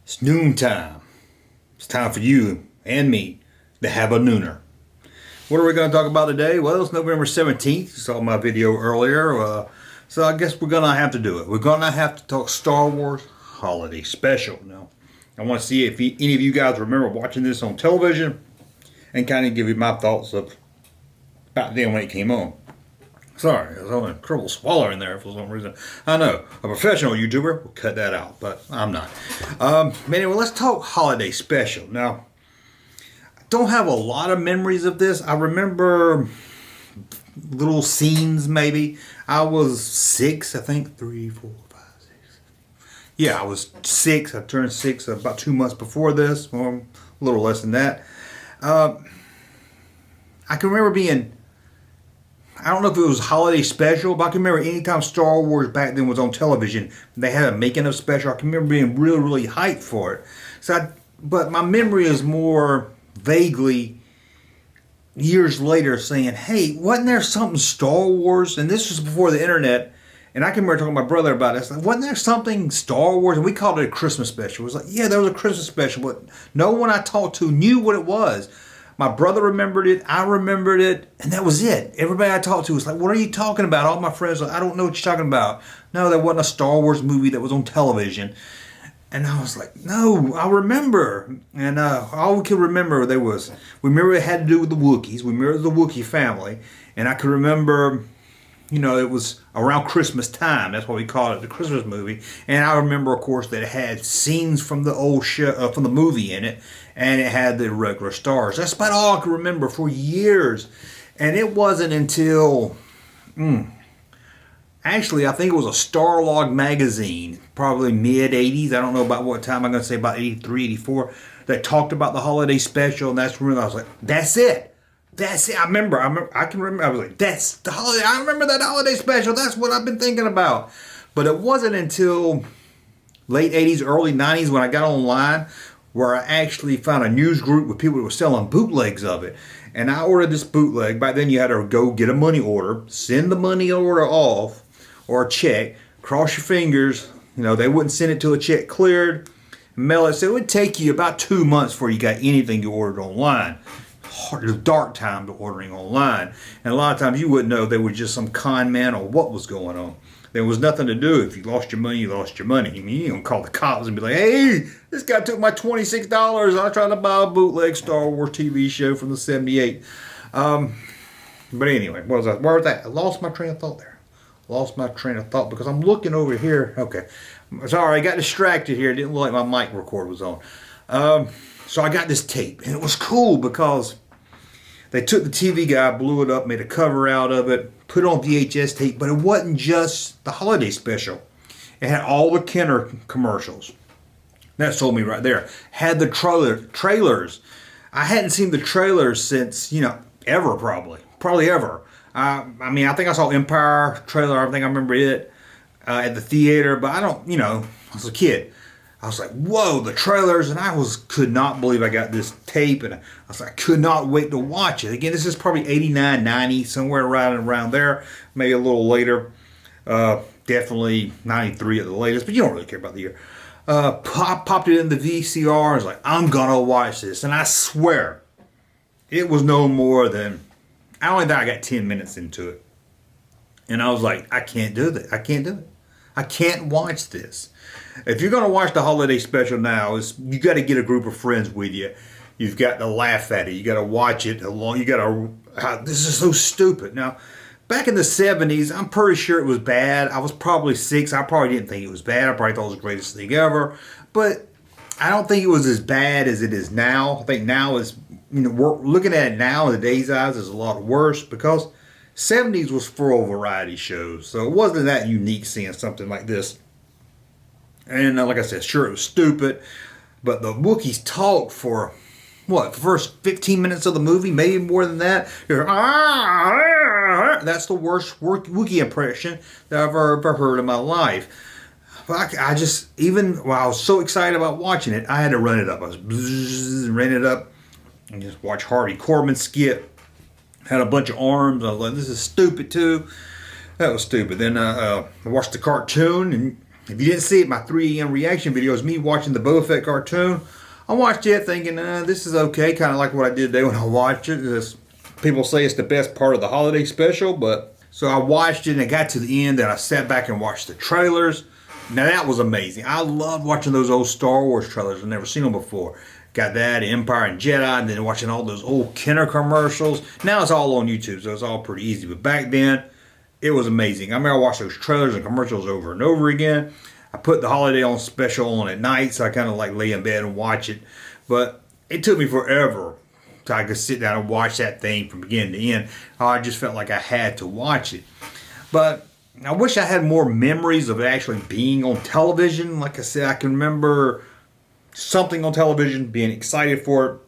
It's noon time. It's time for you and me to have a nooner. What are we going to talk about today? Well, it's November 17th. You saw my video earlier. So I guess we're going to have to do it. We're going to have to talk Star Wars Holiday Special. Now, I want to see if any of you guys remember watching this on television and kind of give you my thoughts of about then when it came on. Sorry, I was having trouble swallowing there for some reason. I know, a professional YouTuber will cut that out, but I'm not. Anyway, let's talk Holiday Special. Now, I don't have a lot of memories of this. I remember little scenes maybe. I was 6, I think, 3, 4, 5, 6. Yeah, I was 6. I turned 6 about 2 months before this, or a little less than that. I can remember being... I don't know if it was Holiday Special, but I can remember anytime Star Wars back then was on television, they had a making of special. I can remember being really, really hyped for it. But my memory is more vaguely years later saying, hey, wasn't there something Star Wars? And this was before the internet. And I can remember talking to my brother about this. Like, wasn't there something Star Wars? And we called it a Christmas special. It was like, yeah, there was a Christmas special, but no one I talked to knew what it was. My brother remembered it, I remembered it, and that was it. Everybody I talked to was like, what are you talking about? All my friends were like, I don't know what you're talking about. No, there wasn't a Star Wars movie that was on television. And I was like, no, I remember. And all we could remember we remember it had to do with the Wookiees. We remember the Wookiee family. And I could remember, it was around Christmas time. That's why we called it the Christmas movie. And I remember, of course, that it had scenes from the old show, from the movie in it. And it had the regular stars. That's about all I could remember for years. And it wasn't until, actually, I think it was a Starlog magazine, probably mid-'80s. I don't know about what time. I'm going to say about 83, 84, that talked about the holiday special. And that's when I was like, that's it. That's it. I can remember. I was like, that's the holiday. I remember that holiday special. That's what I've been thinking about. But it wasn't until late 80s, early 90s when I got online where I actually found a news group with people that were selling bootlegs of it. And I ordered this bootleg. Back then you had to go get a money order, send the money order off, or a check, cross your fingers. They wouldn't send it till a check cleared, mail it. So it would take you about 2 months before you got anything you ordered online. It was dark time to ordering online. And a lot of times you wouldn't know they were just some con man or what was going on. There was nothing to do. If you lost your money, you lost your money. I mean, you don't call the cops and be like, hey, this guy took my $26. I tried to buy a bootleg Star Wars TV show from the 78. But anyway, where was that? I lost my train of thought there. Because I'm looking over here. Okay. Sorry, I got distracted here. It didn't look like my mic record was on. So I got this tape. And it was cool because they took the TV guy, blew it up, made a cover out of it, put it on VHS tape, but it wasn't just the holiday special. It had all the Kenner commercials. That sold me right there. Had the trailers. I hadn't seen the trailers since, ever probably. Probably ever. I think I saw Empire trailer. I think I remember it at the theater, but I don't, I was a kid. I was like, whoa, the trailers, and I could not believe I got this tape, and I could not wait to watch it. Again, this is probably 89, 90, somewhere right around there, maybe a little later, definitely 93 at the latest, but you don't really care about the year. Popped it in the VCR, I was like, I'm gonna watch this, and I swear, it was no more than, I only think I got 10 minutes into it, and I was like, I can't do that, I can't watch this. If you're going to watch the holiday special now, you got to get a group of friends with you. You've got to laugh at it. You got to watch it along. You got to, this is so stupid. Now, back in the 70s, I'm pretty sure it was bad. I was probably 6. I probably didn't think it was bad. I probably thought it was the greatest thing ever. But I don't think it was as bad as it is now. I think now is, we're looking at it now in today's eyes is a lot worse because 70s was full of variety shows. So it wasn't that unique seeing something like this. And like I said, sure, it was stupid, but the Wookiees talked for, the first 15 minutes of the movie, maybe more than that. That's the worst Wookiee impression that I've ever heard in my life. But I was so excited about watching it, I had to run it up. I was ran it up and just watch Harvey Korman skip. Had a bunch of arms. I was like, this is stupid too. That was stupid. Then I watched the cartoon, and If you didn't see it, my 3 a.m. reaction video is me watching the Boba Fett cartoon. I watched it thinking, this is okay, kind of like what I did today when I watched it. People say it's the best part of the holiday special, but so I watched it and I got to the end and I sat back and watched the trailers. Now that was amazing. I loved watching those old Star Wars trailers. I've never seen them before. Got that, Empire and Jedi, and then watching all those old Kenner commercials. Now it's all on YouTube, so it's all pretty easy. But back then, it was amazing. I remember I watched those trailers and commercials over and over again. I put the holiday on special on at night, so I kind of like lay in bed and watch it. But it took me forever till I could sit down and watch that thing from beginning to end. I just felt like I had to watch it. But I wish I had more memories of actually being on television. Like I said, I can remember something on television, being excited for it,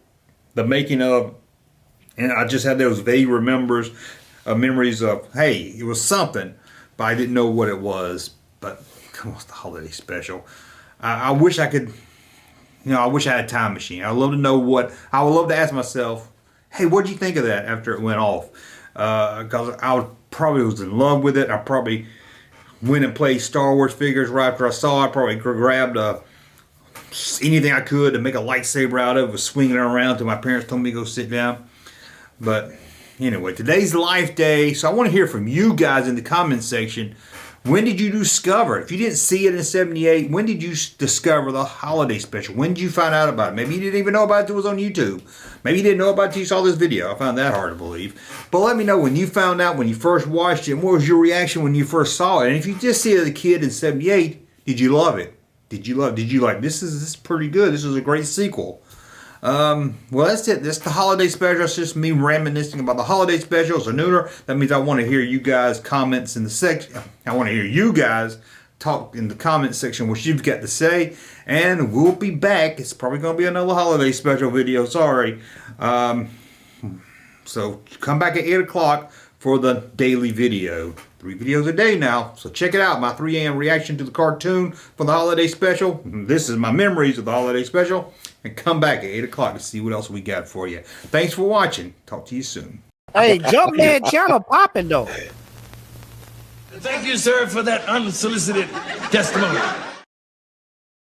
the making of, and I just had those vague memories of, hey, it was something, but I didn't know what it was. But come on, it's the holiday special. I wish I could, I wish I had a time machine. I'd love to know I would love to ask myself, hey, what did you think of that after it went off? Because I probably was in love with it. I probably went and played Star Wars figures right after I saw it. I probably grabbed anything I could to make a lightsaber out of it, was swinging it around till my parents told me to go sit down. But anyway, today's Life Day, so I want to hear from you guys in the comment section. When did you discover it? If you didn't see it in '78, when did you discover the holiday special? When did you find out about it? Maybe you didn't even know about it until it was on YouTube. Maybe you didn't know about it until you saw this video. I found that hard to believe. But let me know when you found out, when you first watched it, and what was your reaction when you first saw it? And if you just see it as a kid in '78, did you love it? Did you like, this is pretty good. This is a great sequel. Well, that's it. That's the holiday special. It's just me reminiscing about the holiday special. It's a nooner. That means I want to hear you guys' comments in the section. I want to hear you guys talk in the comment section what you've got to say. And we'll be back. It's probably going to be another holiday special video. Sorry. So come back at 8 o'clock for the daily video. 3 videos a day now, so check it out. My 3 a.m. reaction to the cartoon for the holiday special. This is my memories of the holiday special. And come back at 8 o'clock to see what else we got for you. Thanks for watching. Talk to you soon. Hey, Junkman channel popping though. Thank you, sir, for that unsolicited testimony.